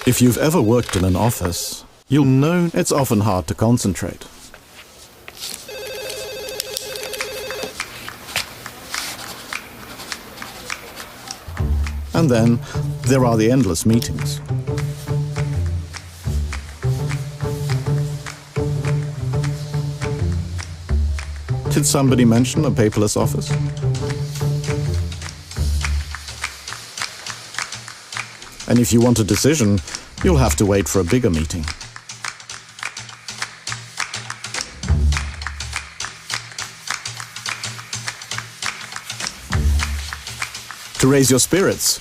If you've ever worked in an office, you'll know it's often hard to concentrate. And then there are the endless meetings. Did somebody mention a paperless office? And if you want a decision, you'll have to wait for a bigger meeting. To raise your spirits,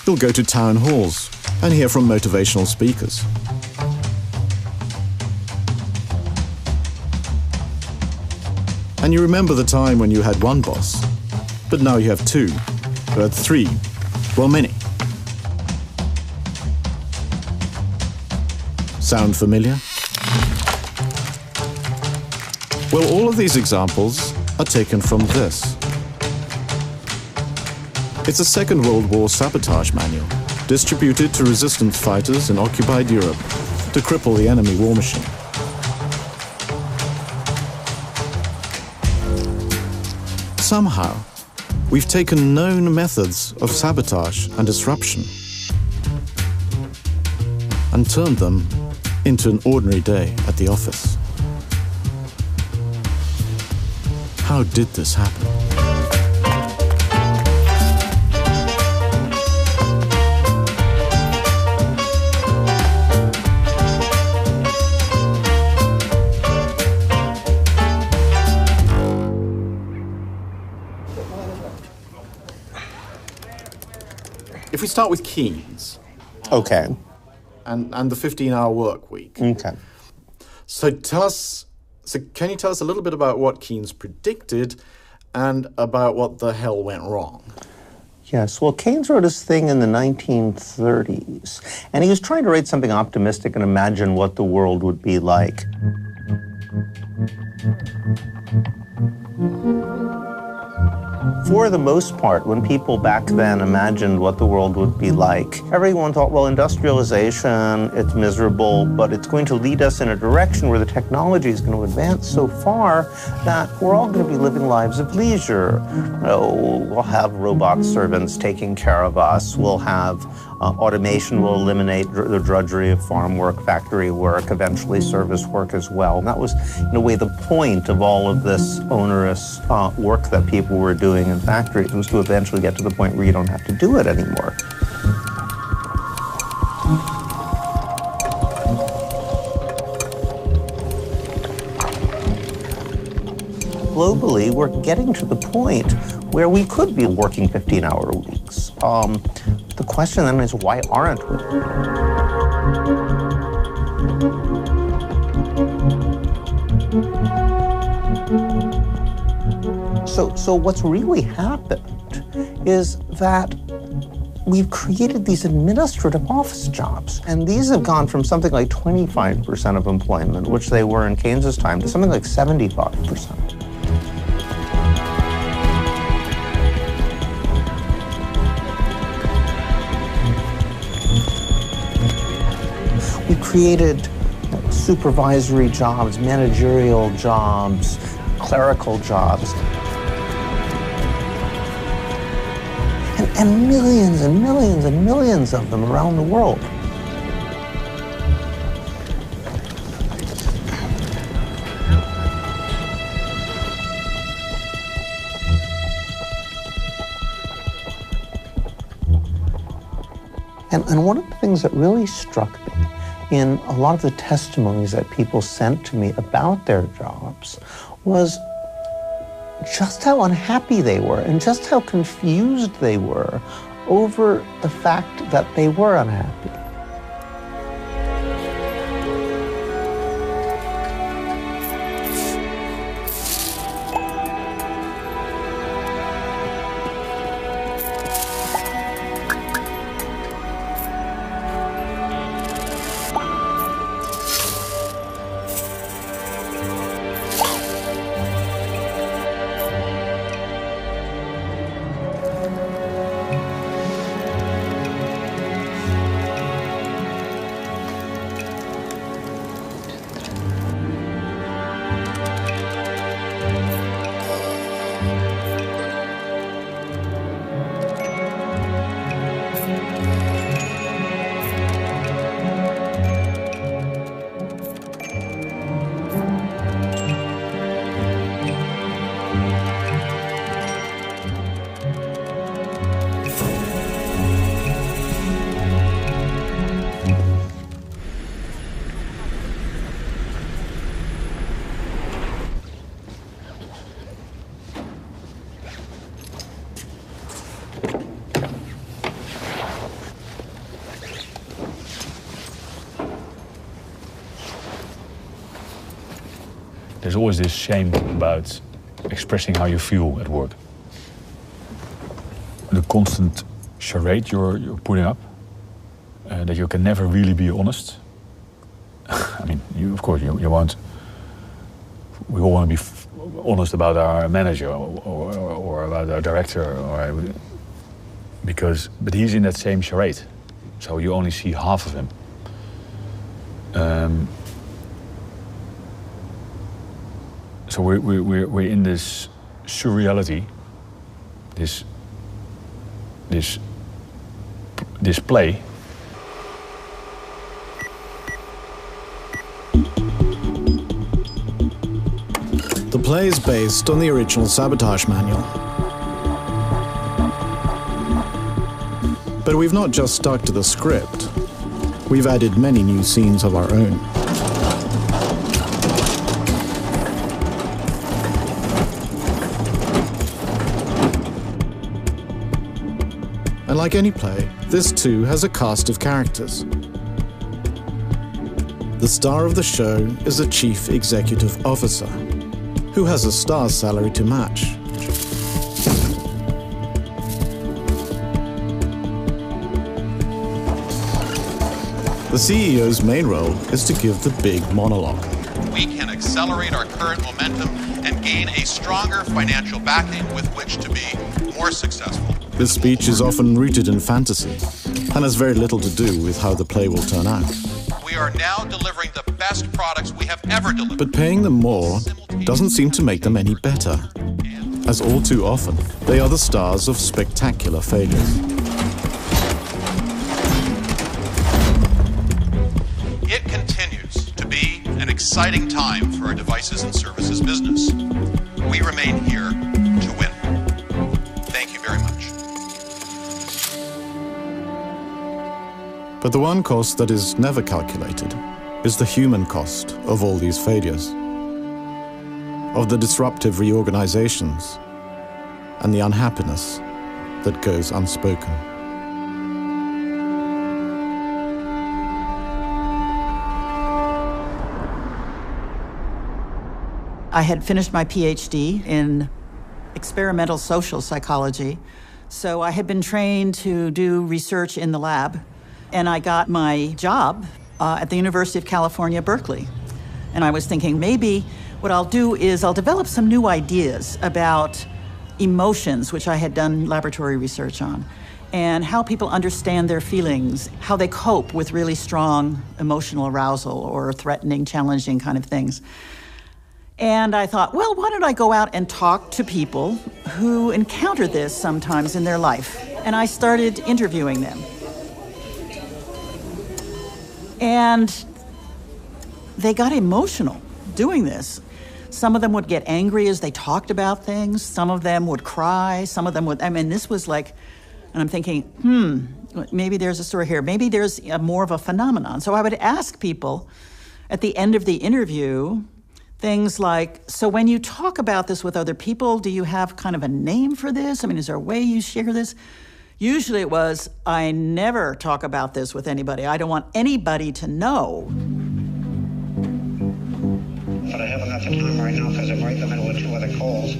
you'll go to town halls and hear from motivational speakers. And you remember the time when you had one boss, but now you have two, or three, well, many. Sound familiar? Well, all of these examples are taken from this. It's a Second World War sabotage manual, distributed to resistance fighters in occupied Europe to cripple the enemy war machine. Somehow, we've taken known methods of sabotage and disruption and turned them into an ordinary day at the office. How did this happen? If we start with Keynes. Okay. And the 15-hour work week. Okay. So can you tell us a little bit about what Keynes predicted and about what the hell went wrong? Yes, well, Keynes wrote his thing in the 1930s, and he was trying to write something optimistic and imagine what the world would be like. For the most part, when people back then imagined what the world would be like, everyone thought, well, industrialization, it's miserable, but it's going to lead us in a direction where the technology is going to advance so far that we're all going to be living lives of leisure. We'll have robot servants taking care of us. We'll have automation will eliminate the drudgery of farm work, factory work, eventually service work as well. And that was, in a way, the point of all of this onerous work that people were doing in factories, was to eventually get to the point where you don't have to do it anymore. Globally, we're getting to the point where we could be working 15-hour weeks. The question then is, why aren't we? So what's really happened is that we've created these administrative office jobs, and these have gone from something like 25% of employment, which they were in Keynes's time, to something like 75%. We created supervisory jobs, managerial jobs, clerical jobs. And millions and millions and millions of them around the world. And one of the things that really struck me in a lot of the testimonies that people sent to me about their jobs was just how unhappy they were and just how confused they were over the fact that they were unhappy. There's always this shame about expressing how you feel at work. The constant charade you're putting up, that you can never really be honest. I mean, of course, you won't. We all want to be honest about our manager or about our director, but he's in that same charade, so you only see half of him. So we're in this surreality, this play. The play is based on the original Sabotage Manual. But we've not just stuck to the script. We've added many new scenes of our own. And like any play, this too has a cast of characters. The star of the show is a chief executive officer, who has a star's salary to match. The CEO's main role is to give the big monologue. We can accelerate our current momentum and gain a stronger financial backing with which to be more successful. This speech is often rooted in fantasy and has very little to do with how the play will turn out. We are now delivering the best products we have ever delivered. But paying them more doesn't seem to make them any better, as all too often, they are the stars of spectacular failures. It continues to be an exciting time for our devices and services business. We remain here to win. Thank you very much. But the one cost that is never calculated is the human cost of all these failures, of the disruptive reorganizations, and the unhappiness that goes unspoken. I had finished my PhD in experimental social psychology, so I had been trained to do research in the lab, and I got my job at the University of California, Berkeley. And I was thinking, maybe what I'll do is I'll develop some new ideas about emotions, which I had done laboratory research on, and how people understand their feelings, how they cope with really strong emotional arousal or threatening, challenging kind of things. And I thought, well, why don't I go out and talk to people who encounter this sometimes in their life? And I started interviewing them. And they got emotional doing this. Some of them would get angry as they talked about things. Some of them would cry. Some of them would, I mean, this was like, and I'm thinking, maybe there's a story here. Maybe there's more of a phenomenon. So I would ask people at the end of the interview, things like, so when you talk about this with other people, do you have kind of a name for this? I mean, is there a way you share this? Usually it was, I never talk about this with anybody. I don't want anybody to know. But I haven't got the time right now because I'm right in the middle of 2 other calls.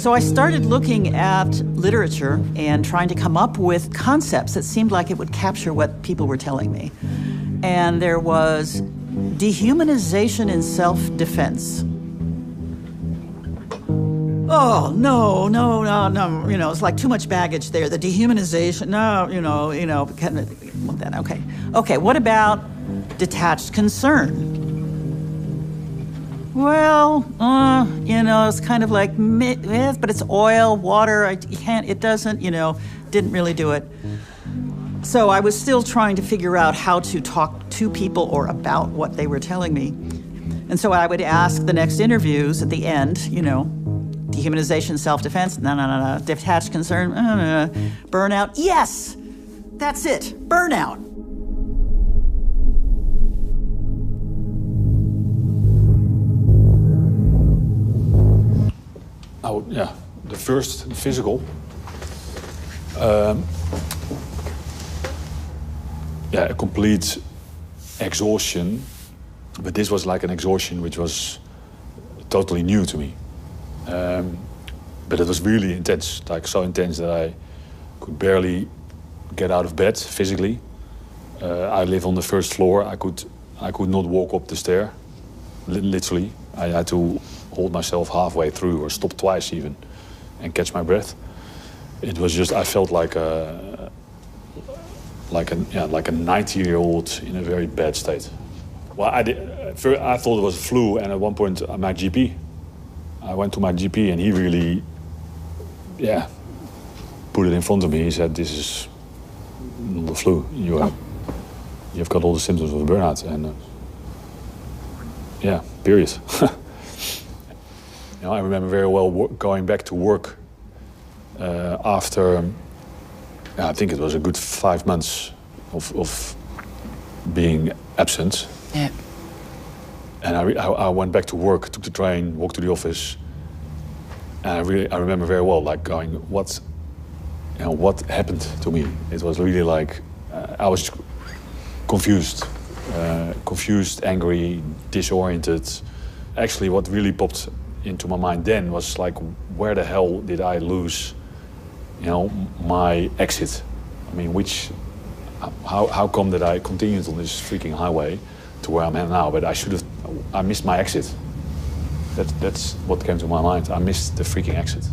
So I started looking at literature and trying to come up with concepts that seemed like it would capture what people were telling me. And there was dehumanization in self-defense. Oh, no, it's like too much baggage there. The dehumanization, Okay, what about detached concern? Well, it's kind of like, but it's oil, water, didn't really do it. So I was still trying to figure out how to talk to people or about what they were telling me. And so I would ask the next interviews at the end, you know, dehumanization, self-defense, no. Detached concern, burnout, yes, that's it, burnout. Yeah, the first, the physical. A complete exhaustion, but this was like an exhaustion which was totally new to me. But it was really intense, like so intense that I could barely get out of bed physically. I live on the first floor. I could not walk up the stair, literally. I had to hold myself halfway through or stop twice even and catch my breath. It was just, I felt like a 90-year-old in a very bad state. Well, I thought it was a flu, and at one point my GP, I went to my GP and he really, put it in front of me. He said, "This is not the flu. You've got all the symptoms of burnout." And period. You know, I remember very well going back to work after, I think it was a good 5 months of being absent. Yeah. And I went back to work, took the train, walked to the office, and I remember very well, like going, what happened to me? It was really like I was confused, angry, disoriented. Actually, what really popped into my mind then was like, where the hell did I lose, my exit? I mean, how come that I continued on this freaking highway to where I'm at now? But I missed my exit. That's what came to my mind. I missed the freaking exit.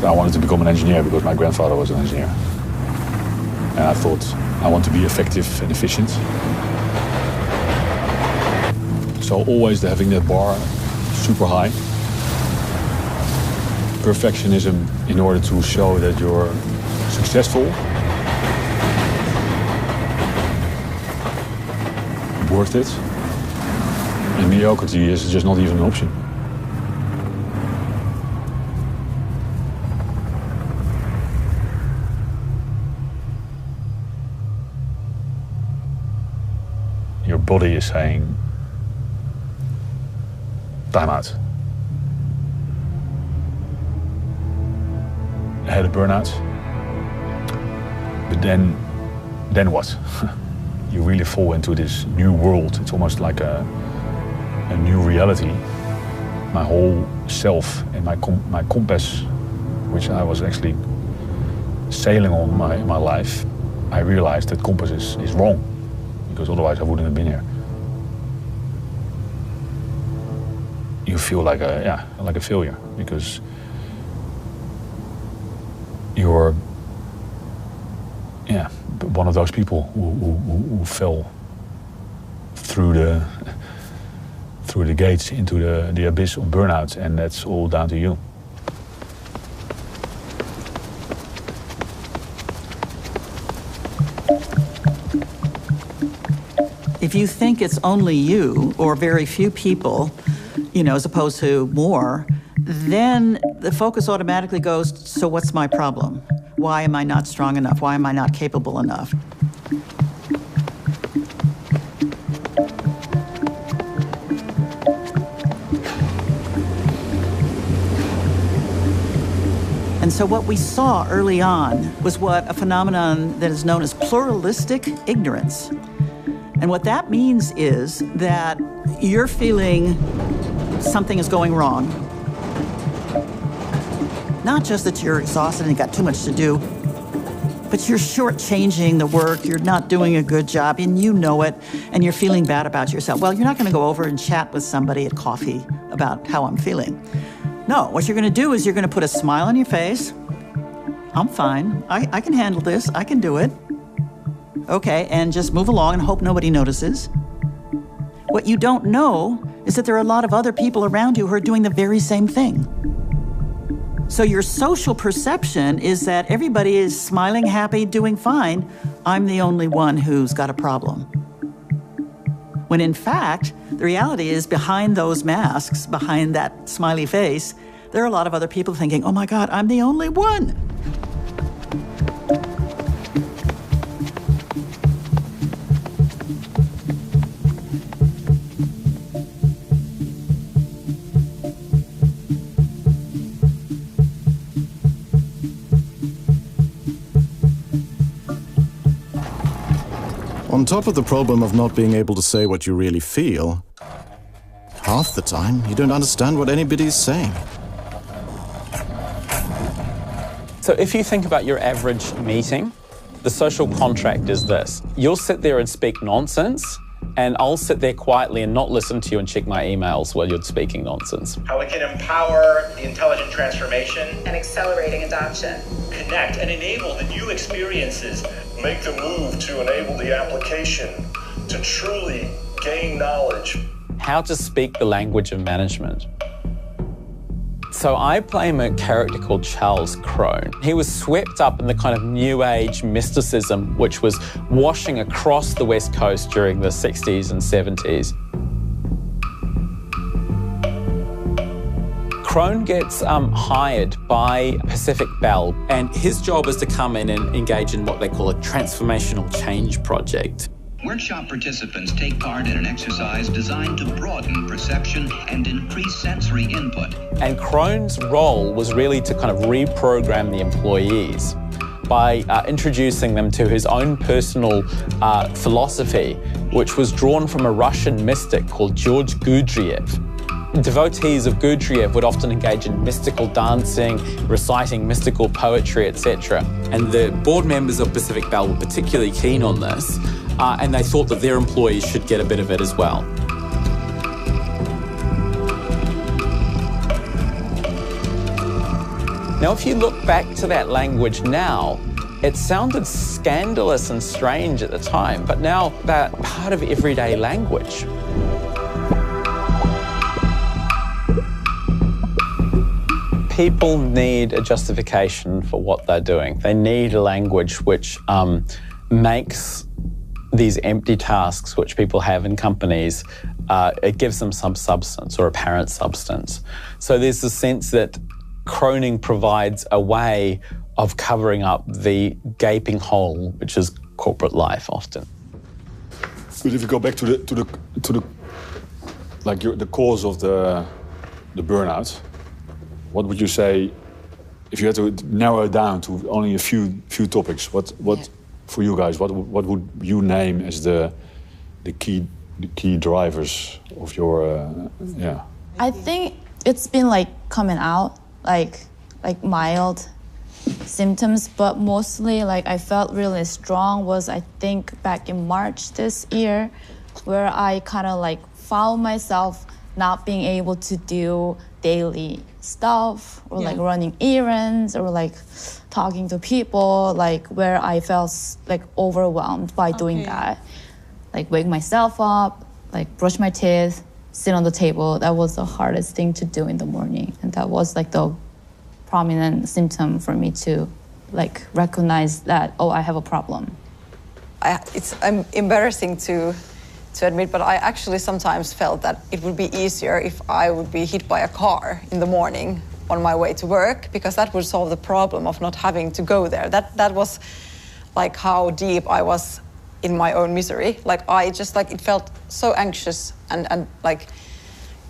I wanted to become an engineer because my grandfather was an engineer. And I thought, I want to be effective and efficient. So always having that bar super high. Perfectionism in order to show that you're successful. Worth it. And mediocrity is just not even an option. Your body is saying, time out. I had a burnout, but then what? You really fall into this new world. It's almost like a new reality. My whole self and my compass, which I was actually sailing on my life, I realized that compass is wrong, because otherwise I wouldn't have been here. You feel like a failure, because you're one of those people who fell through the gates into the abyss of burnout, and that's all down to you. If you think it's only you or very few people, as opposed to more, then the focus automatically goes, so what's my problem? Why am I not strong enough? Why am I not capable enough? And so what we saw early on was a phenomenon that is known as pluralistic ignorance. And what that means is that you're feeling something is going wrong. Not just that you're exhausted and got too much to do, but you're shortchanging the work, you're not doing a good job, and you know it, and you're feeling bad about yourself. Well, you're not gonna go over and chat with somebody at coffee about how I'm feeling. No, what you're gonna do is you're gonna put a smile on your face. I'm fine, I can handle this, I can do it. Okay, and just move along and hope nobody notices. What you don't know is that there are a lot of other people around you who are doing the very same thing. So your social perception is that everybody is smiling, happy, doing fine. I'm the only one who's got a problem. When in fact, the reality is behind those masks, behind that smiley face, there are a lot of other people thinking, oh my God, I'm the only one. On top of the problem of not being able to say what you really feel, half the time you don't understand what anybody's saying. So if you think about your average meeting, the social contract is this. You'll sit there and speak nonsense, and I'll sit there quietly and not listen to you and check my emails while you're speaking nonsense. How it can empower the intelligent transformation and accelerating adoption. Connect and enable the new experiences. Make the move to enable the application to truly gain knowledge. How to speak the language of management. So I play a character called Charles Crone. He was swept up in the kind of new age mysticism which was washing across the West Coast during the 60s and 70s. Crone gets hired by Pacific Bell, and his job is to come in and engage in what they call a transformational change project. Workshop participants take part in an exercise designed to broaden perception and increase sensory input. And Crone's role was really to kind of reprogram the employees by introducing them to his own personal philosophy, which was drawn from a Russian mystic called George Gurdjieff. Devotees of Gurdjieff would often engage in mystical dancing, reciting mystical poetry, etc. And the board members of Pacific Bell were particularly keen on this, and they thought that their employees should get a bit of it as well. Now, if you look back to that language now, it sounded scandalous and strange at the time, but now they're part of everyday language. People need a justification for what they're doing. They need a language which makes these empty tasks which people have in companies, it gives them some substance or apparent substance. So there's the sense that Croning provides a way of covering up the gaping hole, which is corporate life often. But if you go back to the cause of the burnout, what would you say if you had to narrow it down to only a few topics? What for you guys? What would you name as the key drivers of your I think it's been like coming out like mild symptoms, but mostly like I felt really strong was I think back in March this year, where I kind of like found myself not being able to do daily stuff or like running errands or like talking to people, like where I felt like overwhelmed by doing that. Like wake myself up, like brush my teeth, sit on the table. That was the hardest thing to do in the morning. And that was like the prominent symptom for me to like recognize that, oh, I have a problem. It's embarrassing to admit, but I actually sometimes felt that it would be easier if I would be hit by a car in the morning on my way to work, because that would solve the problem of not having to go there. That was like how deep I was in my own misery. Like I just like, it felt so anxious and like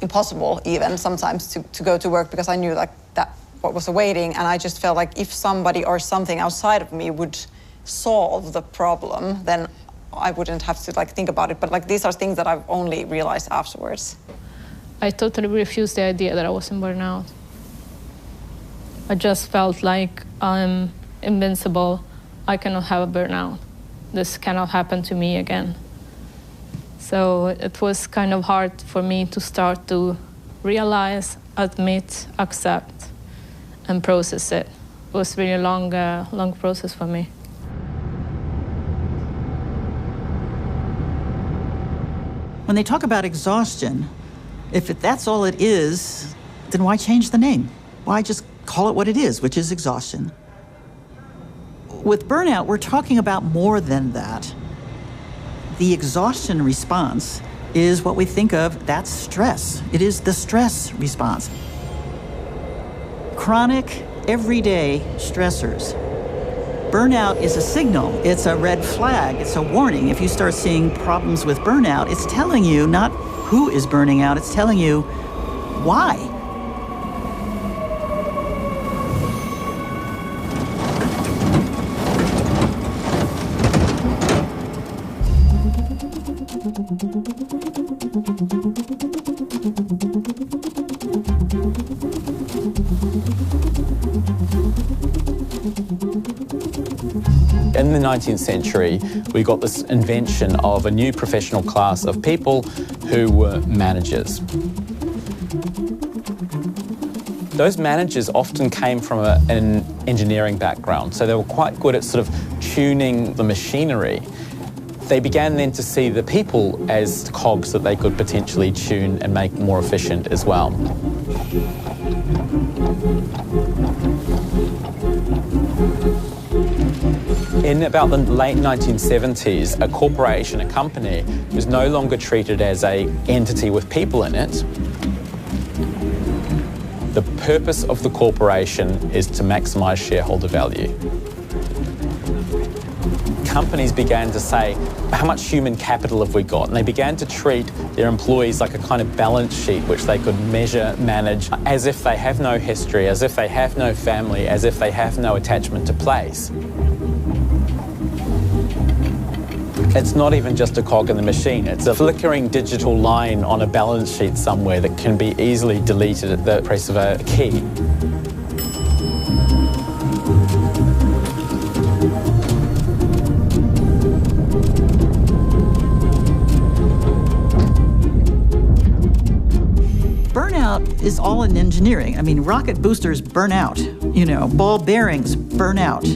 impossible even sometimes to go to work, because I knew like that what was awaiting, and I just felt like if somebody or something outside of me would solve the problem, then I wouldn't have to like think about it. But like these are things that I've only realized afterwards. I totally refused the idea that I was in burnout. I just felt like I'm invincible. I cannot have a burnout. This cannot happen to me again. So it was kind of hard for me to start to realize, admit, accept, and process it. It was really a long process for me. When they talk about exhaustion, If that's all it is, then why change the name? Why just call it what it is, which is exhaustion? With burnout, we're talking about more than that. The exhaustion response is what we think of, that's stress. It is the stress response. Chronic, everyday stressors. Burnout is a signal. It's a red flag. It's a warning. If you start seeing problems with burnout, it's telling you not who is burning out, it's telling you why. In the 19th century, we got this invention of a new professional class of people who were managers. Those managers often came from an engineering background, so they were quite good at sort of tuning the machinery. They began then to see the people as cogs that they could potentially tune and make more efficient as well. In about the late 1970s, a corporation, a company, was no longer treated as an entity with people in it. The purpose of the corporation is to maximize shareholder value. Companies began to say, how much human capital have we got? And they began to treat their employees like a kind of balance sheet which they could measure, manage, as if they have no history, as if they have no family, as if they have no attachment to place. It's not even just a cog in the machine, it's a flickering digital line on a balance sheet somewhere that can be easily deleted at the press of a key. Burnout is all in engineering. I mean, rocket boosters burn out, ball bearings burn out.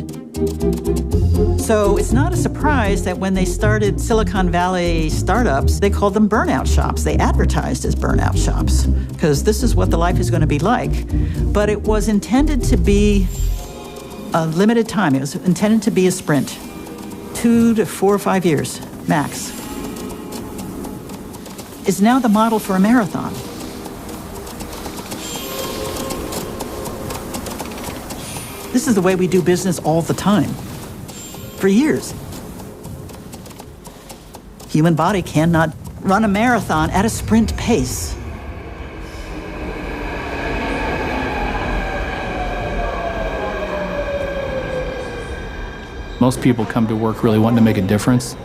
So it's not a surprise that when they started Silicon Valley startups, they called them burnout shops. They advertised as burnout shops because this is what the life is going to be like. But it was intended to be a limited time. It was intended to be a sprint, 2 to 4 or 5 years, max. It's now the model for a marathon. This is the way we do business all the time. For years. Human body cannot run a marathon at a sprint pace. Most people come to work really wanting to make a difference.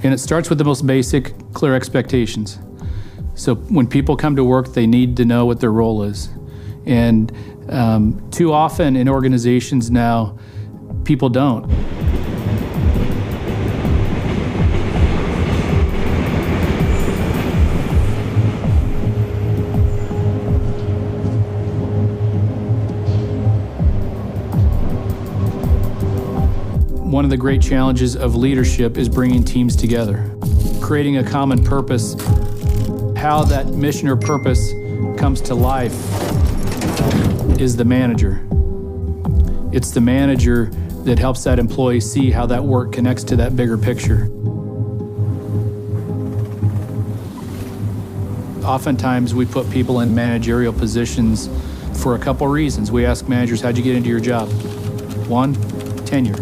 And it starts with the most basic, clear expectations. So when people come to work, they need to know what their role is. And too often in organizations now, people don't. One of the great challenges of leadership is bringing teams together, creating a common purpose. How that mission or purpose comes to life is the manager. It's the manager that helps that employee see how that work connects to that bigger picture. Oftentimes we put people in managerial positions for a couple reasons. We ask managers, how'd you get into your job? 1, tenure.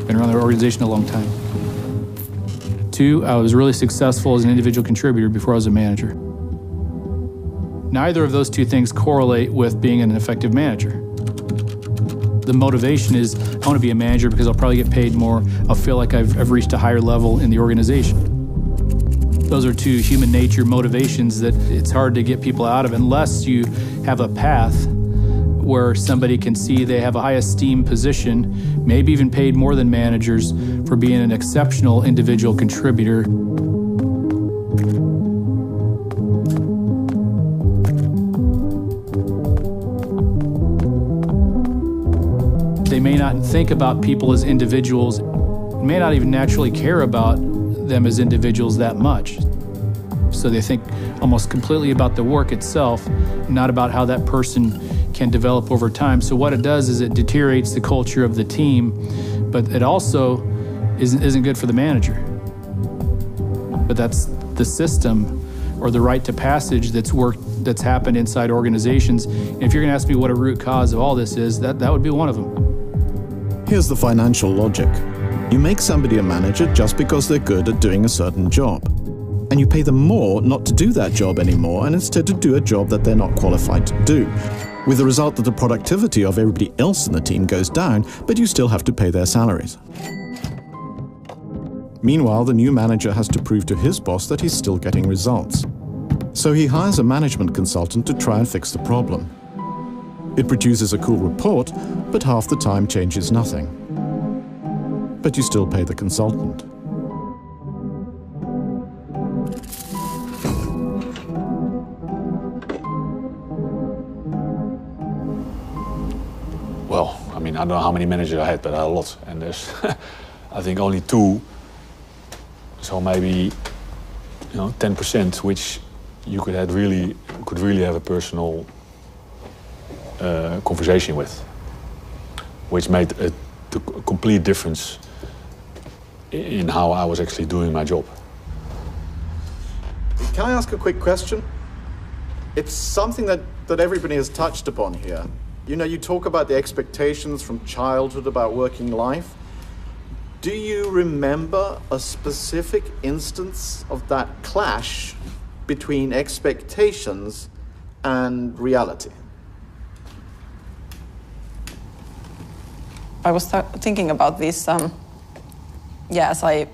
Been around the organization a long time. 2, I was really successful as an individual contributor before I was a manager. Neither of those two things correlate with being an effective manager. The motivation is, I want to be a manager because I'll probably get paid more. I'll feel like I've reached a higher level in the organization. Those are two human nature motivations that it's hard to get people out of unless you have a path where somebody can see they have a high esteem position, maybe even paid more than managers for being an exceptional individual contributor. They may not think about people as individuals, may not even naturally care about them as individuals that much. So they think almost completely about the work itself, not about how that person can develop over time. So what it does is it deteriorates the culture of the team, but it also isn't good for the manager. But that's the system or the rite to passage that's happened inside organizations. And if you're going to ask me what a root cause of all this is, that would be one of them. Here's the financial logic. You make somebody a manager just because they're good at doing a certain job. And you pay them more not to do that job anymore and instead to do a job that they're not qualified to do. With the result that the productivity of everybody else in the team goes down, but you still have to pay their salaries. Meanwhile, the new manager has to prove to his boss that he's still getting results. So he hires a management consultant to try and fix the problem. It produces a cool report, but half the time changes nothing. But you still pay the consultant. Well, I mean, I don't know how many managers I had, but I had a lot. And there's, I think, only 2. So maybe, 10%, which you could really have a personal conversation with, which made a complete difference in how I was actually doing my job. Can I ask a quick question? It's something that everybody has touched upon here. You talk about the expectations from childhood about working life. Do you remember a specific instance of that clash between expectations and reality? I was thinking about this. As I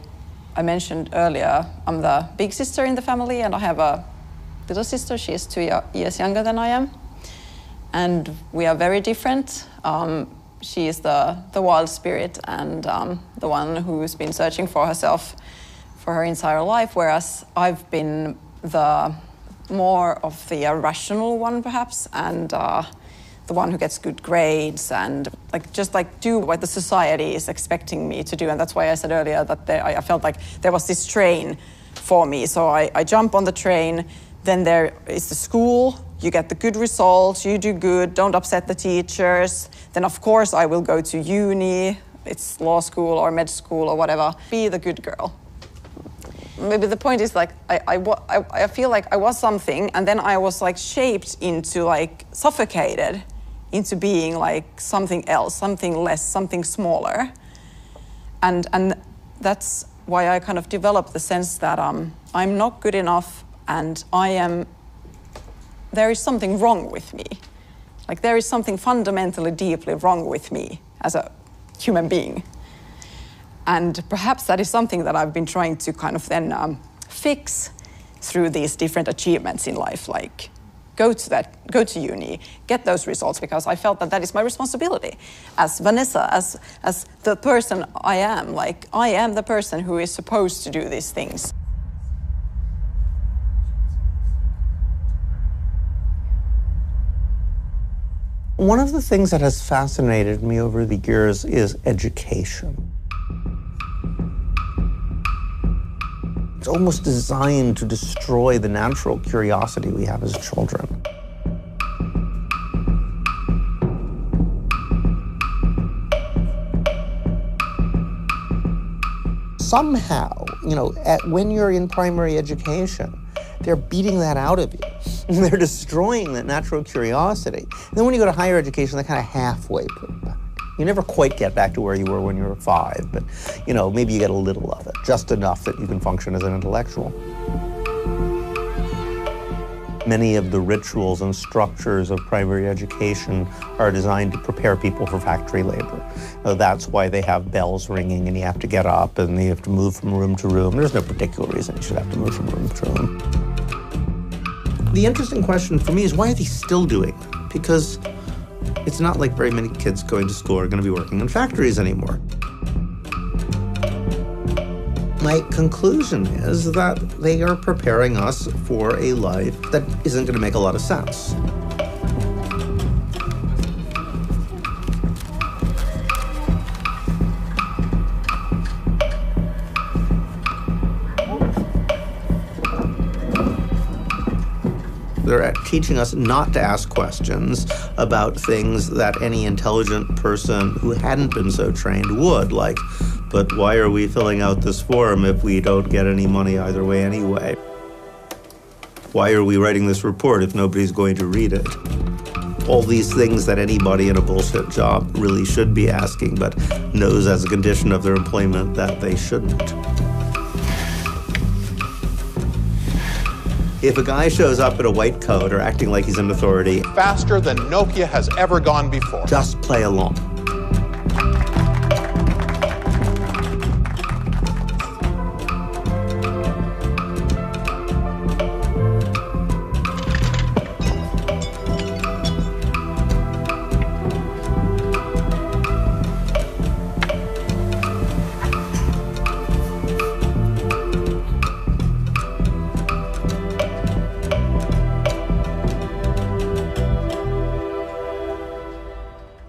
mentioned earlier, I'm the big sister in the family, and I have a little sister. She is 2 years younger than I am. And we are very different. She is the wild spirit and the one who's been searching for herself for her entire life, whereas I've been the more of the rational one, perhaps, and the one who gets good grades and just do what the society is expecting me to do. And that's why I said earlier that I felt like there was this train for me. So I jump on the train, then there is the school. You get the good results, you do good, don't upset the teachers. Then of course I will go to uni, it's law school or med school or whatever. Be the good girl. Maybe the point is I feel like I was something, and then I was shaped into suffocated into being something else, something less, something smaller. And that's why I kind of developed the sense that I'm not good enough and there is something wrong with me. There is something fundamentally, deeply wrong with me as a human being. And perhaps that is something that I've been trying to kind of then fix through these different achievements in life, go to uni, get those results, because I felt that is my responsibility. As Vanessa, as the person I am, I am the person who is supposed to do these things. One of the things that has fascinated me over the years is education. It's almost designed to destroy the natural curiosity we have as children. Somehow, when you're in primary education, they're beating that out of you. They're destroying that natural curiosity. And then when you go to higher education, they kind of halfway put it back. You never quite get back to where you were when you were 5, but maybe you get a little of it, just enough that you can function as an intellectual. Many of the rituals and structures of primary education are designed to prepare people for factory labor. That's why they have bells ringing and you have to get up and you have to move from room to room. There's no particular reason you should have to move from room to room. The interesting question for me is, why are they still doing that? Because it's not like very many kids going to school are going to be working in factories anymore. My conclusion is that they are preparing us for a life that isn't going to make a lot of sense. They're teaching us not to ask questions about things that any intelligent person who hadn't been so trained would, like, but why are we filling out this form if we don't get any money either way anyway? Why are we writing this report if nobody's going to read it? All these things that anybody in a bullshit job really should be asking, but knows as a condition of their employment that they shouldn't. If a guy shows up in a white coat or acting like he's an authority, Faster than Nokia has ever gone before. just play along.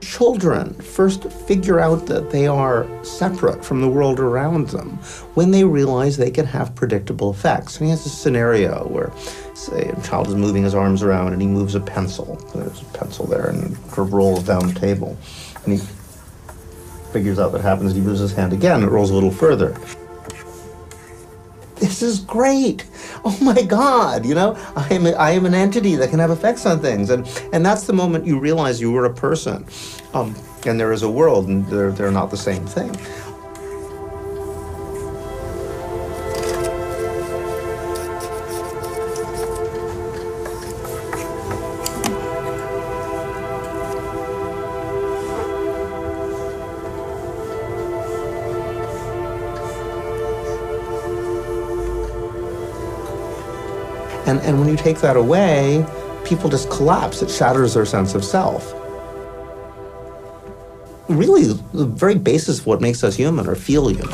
Children first figure out that they are separate from the world around them when they realize they can have predictable effects. And he has a scenario where, say, a child is moving his arms around and he moves a pencil. There's a pencil there and it sort of rolls down the table. And he figures out what happens. He moves his hand again, it rolls a little further. This is great. Oh my God, you know, I am an entity that can have effects on things. And that's the moment you realize you were a person. And there is a world, and they're not the same thing. And when you take that away, people just collapse. It shatters their sense of self. Really, the very basis of what makes us human or feel human.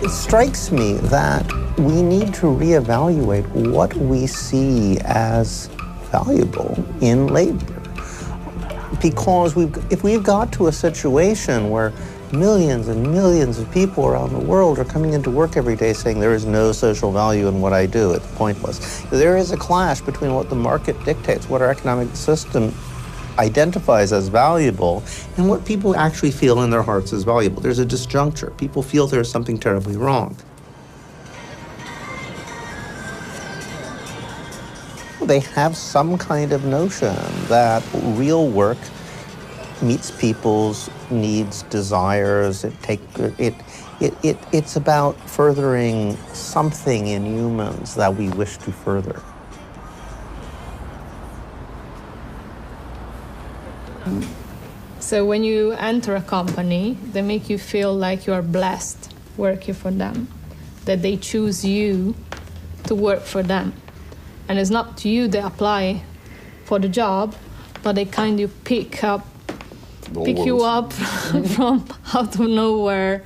It strikes me that we need to reevaluate what we see as valuable in labor. Because if we've got to a situation where millions and millions of people around the world are coming into work every day saying there is no social value in what I do, it's pointless. There is a clash between what the market dictates, what our economic system identifies as valuable, and what people actually feel in their hearts is valuable. There's a disjuncture. People feel there's something terribly wrong. They have some kind of notion that real work meets people's needs, desires. It's about furthering something in humans that we wish to further. So when you enter a company, they make you feel like you are blessed working for them, that they choose you to work for them. And it's not to you they apply for the job, but they kind of pick you up from out of nowhere,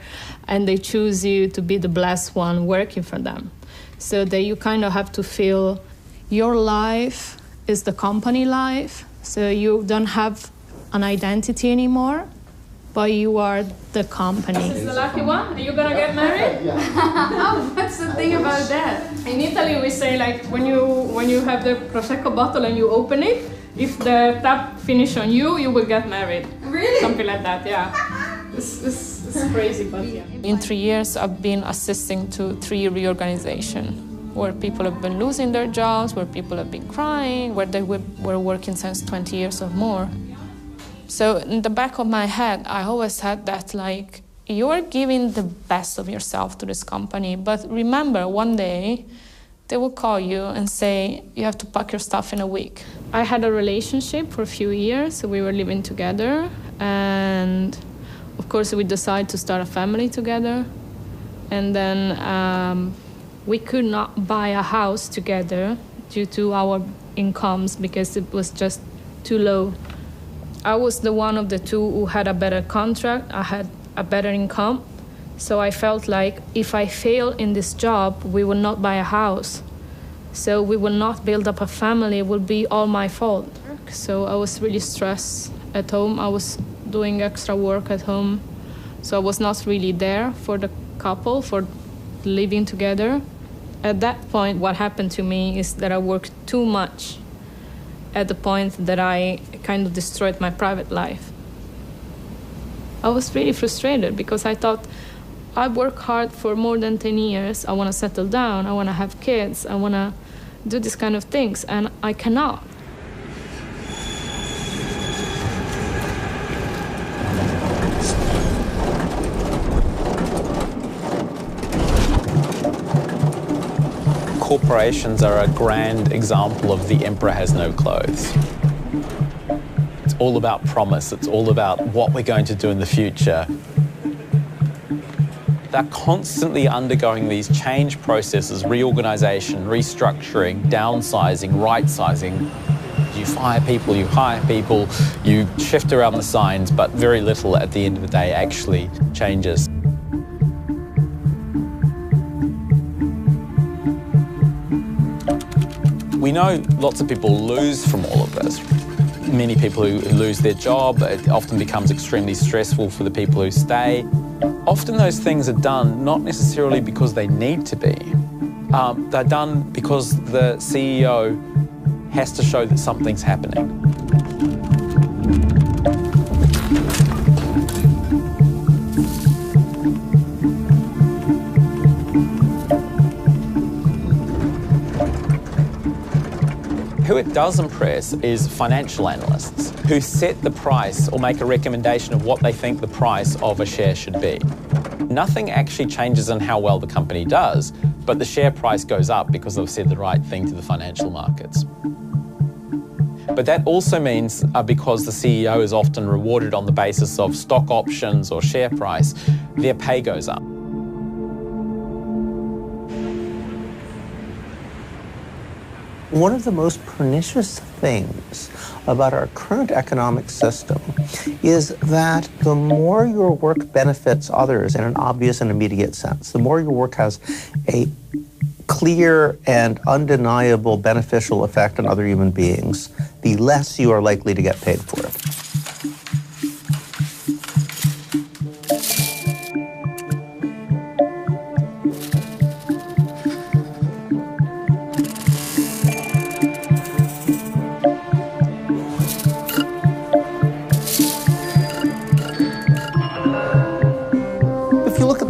and they choose you to be the blessed one working for them. So that you kind of have to feel your life is the company life, so you don't have an identity anymore, but you are the company. This is the lucky one? Are you gonna get married? Oh, what's the thing about that? In Italy, we say like when you have the Prosecco bottle and you open it, if the tap finish on you, you will get married. Really? Something like that, yeah. It's crazy, but yeah. In 3 years, I've been assisting to 3 reorganizations, where people have been losing their jobs, where people have been crying, where they were working since 20 years or more. So in the back of my head, I always had that, like, you're giving the best of yourself to this company, but remember, one day, they will call you and say, you have to pack your stuff in a week. I had a relationship for a few years, so we were living together, and of course we decided to start a family together. And then we could not buy a house together due to our incomes because it was just too low. I was the one of the two who had a better contract, I had a better income, so I felt like if I fail in this job, we will not buy a house. So we will not build up a family, it will be all my fault. So I was really stressed at home. I was doing extra work at home. So I was not really there for the couple, for living together. At that point, what happened to me is that I worked too much at the point that I kind of destroyed my private life. I was really frustrated because I thought, I work hard for more than 10 years. I want to settle down. I want to have kids. I want to do these kind of things, and I cannot. Corporations are a grand example of the emperor has no clothes. It's all about promise. It's all about what we're going to do in the future. They're constantly undergoing these change processes, reorganization, restructuring, downsizing, right-sizing. You fire people, you hire people, you shift around the signs, but very little at the end of the day actually changes. We know lots of people lose from all of this. Many people who lose their job, it often becomes extremely stressful for the people who stay. Often those things are done not necessarily because they need to be. They're done because the CEO has to show that something's happening. Who it does impress is financial analysts who set the price or make a recommendation of what they think the price of a share should be. Nothing actually changes in how well the company does, but the share price goes up because they've said the right thing to the financial markets. But that also means because the CEO is often rewarded on the basis of stock options or share price, their pay goes up. One of the most pernicious things about our current economic system is that the more your work benefits others in an obvious and immediate sense, the more your work has a clear and undeniable beneficial effect on other human beings, the less you are likely to get paid for it.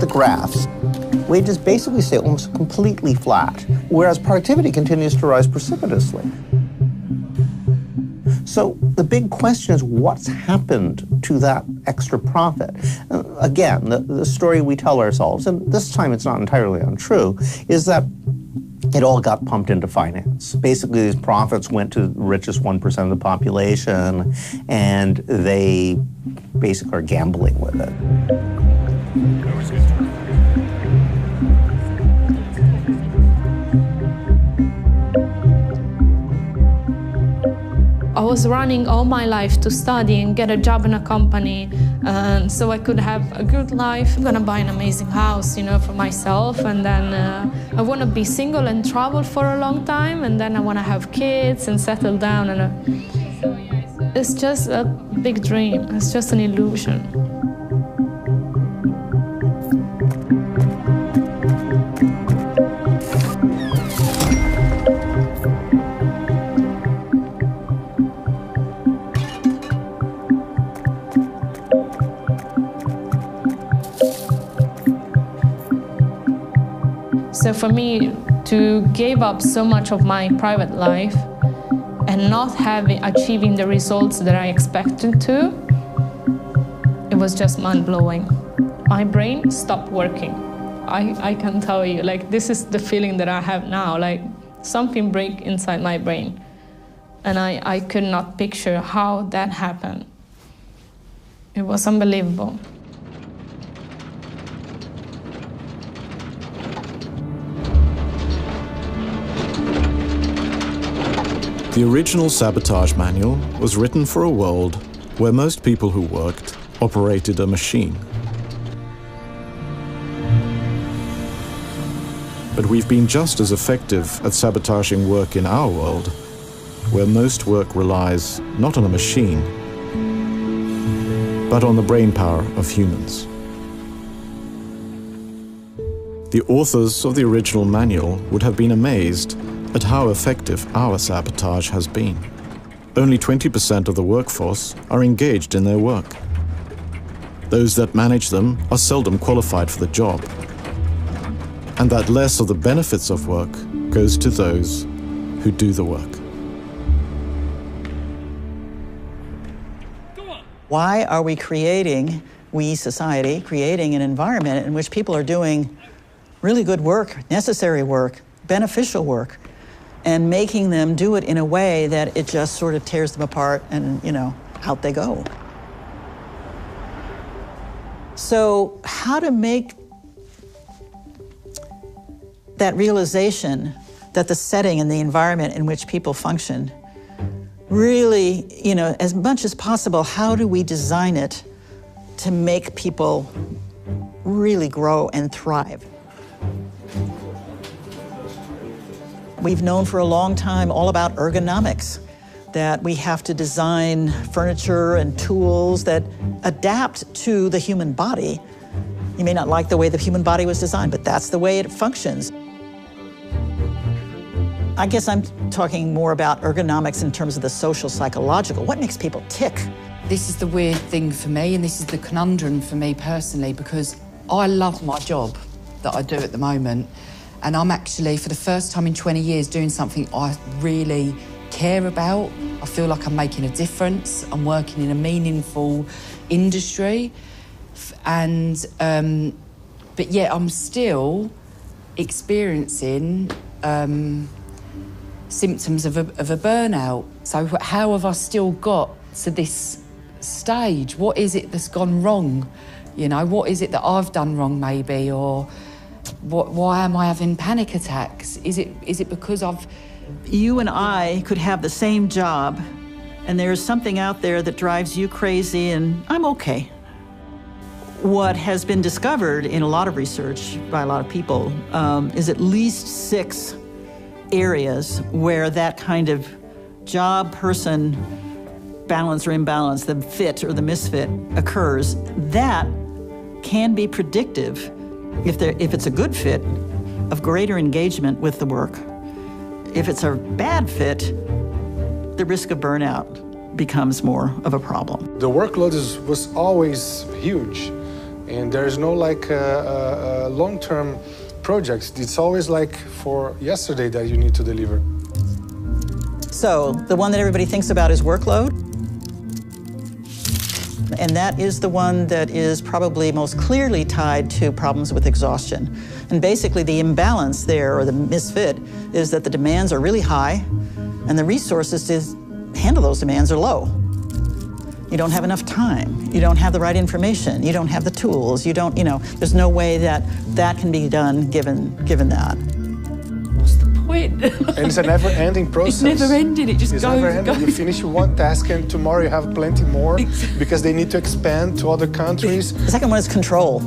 Graphs, wages basically stay almost completely flat, whereas productivity continues to rise precipitously. So the big question is, what's happened to that extra profit? Again, the story we tell ourselves, and this time it's not entirely untrue, is that it all got pumped into finance. Basically, these profits went to the richest 1% of the population, and they basically are gambling with it. I was running all my life to study and get a job in a company, so I could have a good life. I'm gonna buy an amazing house, for myself, and then I want to be single and travel for a long time, and then I want to have kids and settle down. And it's just a big dream. It's just an illusion. So for me, to give up so much of my private life and not achieving the results that I expected to, it was just mind-blowing. My brain stopped working. I can tell you, this is the feeling that I have now, something break inside my brain. And I could not picture how that happened. It was unbelievable. The original sabotage manual was written for a world where most people who worked operated a machine. But we've been just as effective at sabotaging work in our world, where most work relies not on a machine, but on the brainpower of humans. The authors of the original manual would have been amazed at how effective our sabotage has been. Only 20% of the workforce are engaged in their work. Those that manage them are seldom qualified for the job. And that less of the benefits of work goes to those who do the work. Why are we society, creating an environment in which people are doing really good work, necessary work, beneficial work, and making them do it in a way that it just sort of tears them apart and, out they go? So how to make that realization that the setting and the environment in which people function really, as much as possible, how do we design it to make people really grow and thrive? We've known for a long time all about ergonomics, that we have to design furniture and tools that adapt to the human body. You may not like the way the human body was designed, but that's the way it functions. I guess I'm talking more about ergonomics in terms of the social psychological. What makes people tick? This is the weird thing for me, and this is the conundrum for me personally, because I love my job that I do at the moment, and I'm actually, for the first time in 20 years, doing something I really care about. I feel like I'm making a difference. I'm working in a meaningful industry, and but yet I'm still experiencing symptoms of a burnout. So how have I still got to this stage? What is it that's gone wrong? What is it that I've done wrong maybe? Or why am I having panic attacks? Is it because You and I could have the same job, and there's something out there that drives you crazy, and I'm okay. What has been discovered in a lot of research by a lot of people is at least 6 areas where that kind of job-person balance or imbalance, the fit or the misfit, occurs. That can be predictive, if it's a good fit, of greater engagement with the work. If it's a bad fit, the risk of burnout becomes more of a problem. The workload was always huge, and there's no long-term projects. It's always like for yesterday that you need to deliver. So the one that everybody thinks about is workload. And that is the one that is probably most clearly tied to problems with exhaustion. And basically the imbalance there, or the misfit, is that the demands are really high and the resources to handle those demands are low. You don't have enough time. You don't have the right information. You don't have the tools. You don't, there's no way that that can be done given that. What's the point? And it's a never-ending process. It's never-ending. It just it's goes. Never-ending. You finish one task and tomorrow you have plenty more because they need to expand to other countries. The second one is control.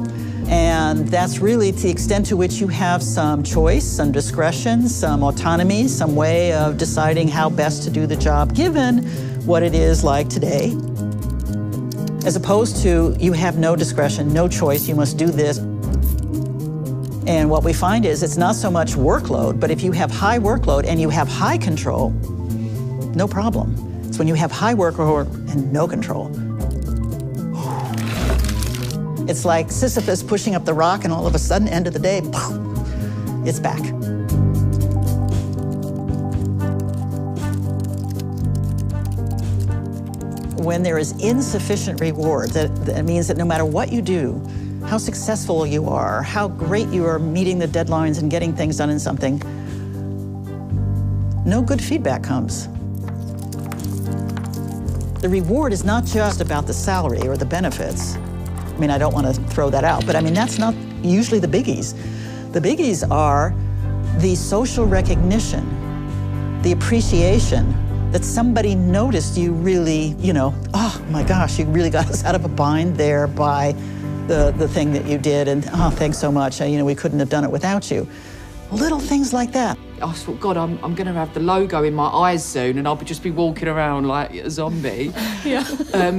And that's really the extent to which you have some choice, some discretion, some autonomy, some way of deciding how best to do the job, given what it is like today. As opposed to, you have no discretion, no choice, you must do this. And what we find is it's not so much workload, but if you have high workload and you have high control, no problem. It's when you have high workload and no control. It's like Sisyphus pushing up the rock and all of a sudden, end of the day, it's back. When there is insufficient reward, that means that no matter what you do, how successful you are, how great you are meeting the deadlines and getting things done in something, no good feedback comes. The reward is not just about the salary or the benefits. I mean, I don't want to throw that out, but I mean, that's not usually the biggies. The biggies are the social recognition, the appreciation that somebody noticed you really, oh my gosh, you really got us out of a bind there by the thing that you did, and oh, thanks so much, we couldn't have done it without you. Little things like that. I thought, God, I'm going to have the logo in my eyes soon and I'll just be walking around like a zombie. Yeah.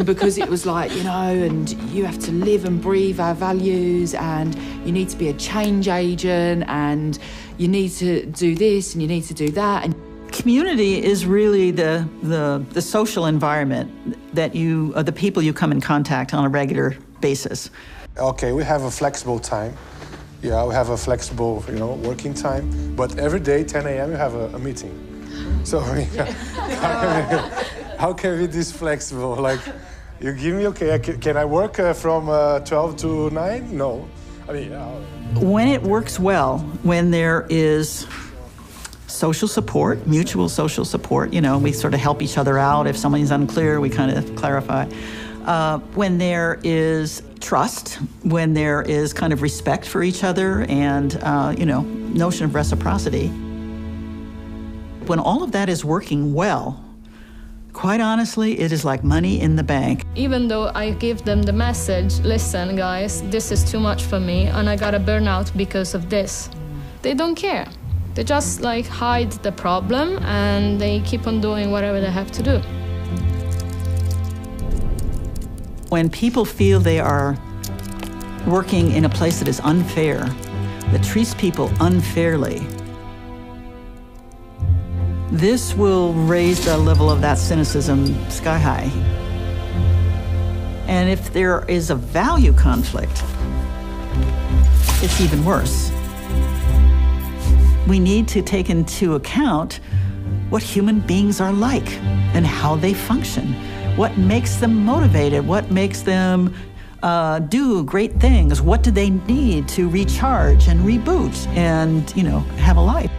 Because it was like, you know, and you have to live and breathe our values and you need to be a change agent and you need to do this and you need to do that. And community is really the social environment that the people you come in contact on a regular basis. Okay, we have a flexible time. Yeah, we have a flexible, working time. But every day, 10 a.m., you have a meeting. So, how can we be this flexible? Like, you give me, okay, can I work from 12 to 9? No. I mean, yeah. When it works well, when there is social support, mutual social support, we sort of help each other out. If somebody's unclear, we kind of clarify. When there is trust, when there is kind of respect for each other and, notion of reciprocity. When all of that is working well, quite honestly, it is like money in the bank. Even though I give them the message, listen, guys, this is too much for me and I got a burnout because of this. They don't care. They just hide the problem and they keep on doing whatever they have to do. When people feel they are working in a place that is unfair, that treats people unfairly, this will raise the level of that cynicism sky high. And if there is a value conflict, it's even worse. We need to take into account what human beings are like and how they function. What makes them motivated? What makes them do great things? What do they need to recharge and reboot and, have a life?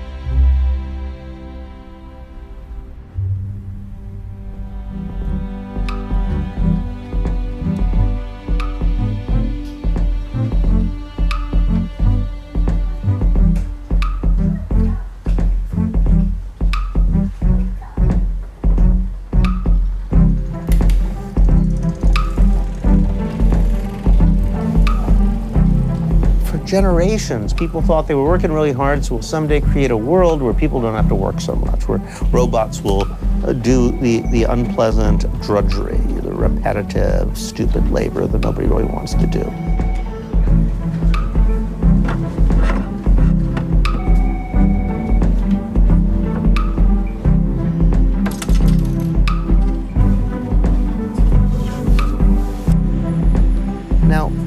Generations, people thought they were working really hard, so we'll someday create a world where people don't have to work so much, where robots will do the unpleasant drudgery, the repetitive, stupid labor that nobody really wants to do.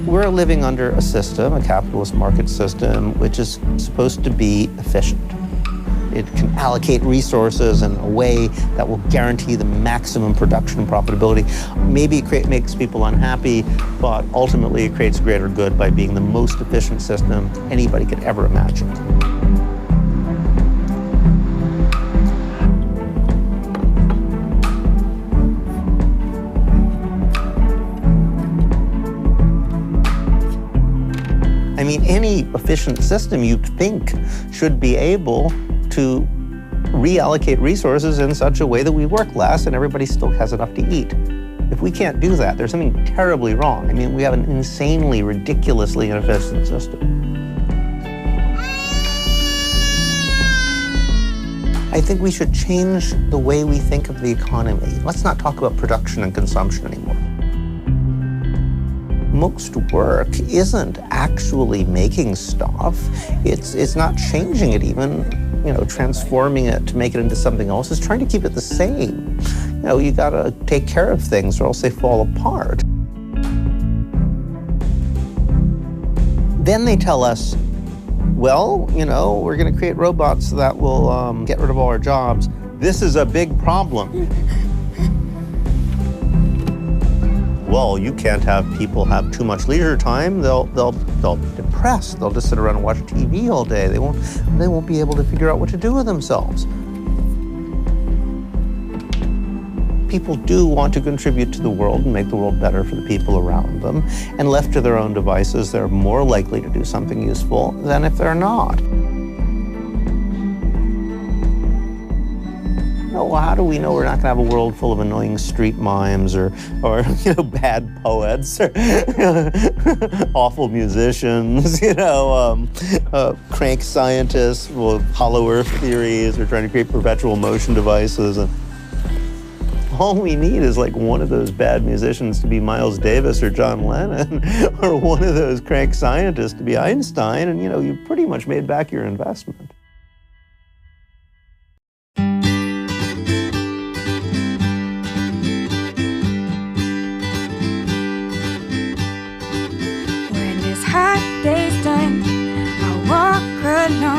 We're living under a system, a capitalist market system, which is supposed to be efficient. It can allocate resources in a way that will guarantee the maximum production and profitability. Maybe it makes people unhappy, but ultimately it creates greater good by being the most efficient system anybody could ever imagine. I mean, any efficient system you'd think should be able to reallocate resources in such a way that we work less and everybody still has enough to eat. If we can't do that, there's something terribly wrong. I mean, we have an insanely, ridiculously inefficient system. I think we should change the way we think of the economy. Let's not talk about production and consumption anymore. Most work isn't actually making stuff. It's not changing it even, transforming it to make it into something else. It's trying to keep it the same. You gotta take care of things or else they fall apart. Then they tell us, well, we're gonna create robots that will get rid of all our jobs. This is a big problem. Well, you can't have people have too much leisure time. They'll depress. They'll just sit around and watch TV all day. They won't be able to figure out what to do with themselves. People do want to contribute to the world and make the world better for the people around them. And left to their own devices, they're more likely to do something useful than if they're not. No, well, how do we know we're not going to have a world full of annoying street mimes or bad poets or awful musicians, crank scientists with hollow earth theories or trying to create perpetual motion devices. And all we need is like one of those bad musicians to be Miles Davis or John Lennon, or one of those crank scientists to be Einstein, and you pretty much made back your investment. When this hot day's done, I walk alone.